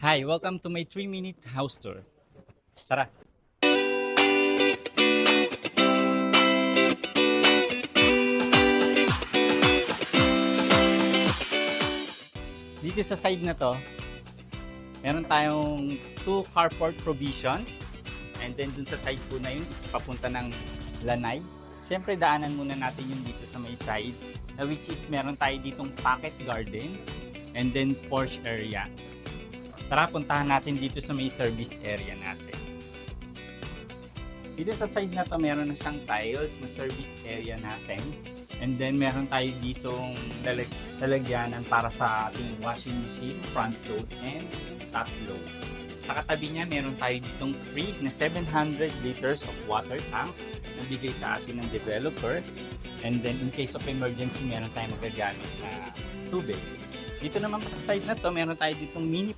Hi, welcome to my 3-minute house tour. Tara! Dito sa side na to, meron tayong 2 carport provision. And then dun sa side po na yun is papunta ng Lanay. Siyempre daanan muna natin yung dito sa may side, na which is meron tayo ditong pocket garden and then porch area. Tara, puntahan natin dito sa may service area natin. Dito sa side na to, meron na siyang tiles na service area natin. And then meron tayo ditong lalagyanan para sa ating washing machine, front load and top load. Sa katabi niya, meron tayo ditong free na 700 liters of water tank na bigay sa atin ng developer. And then in case of emergency, meron tayong magagamit na tubig. Dito naman sa side na to, meron tayo ditong mini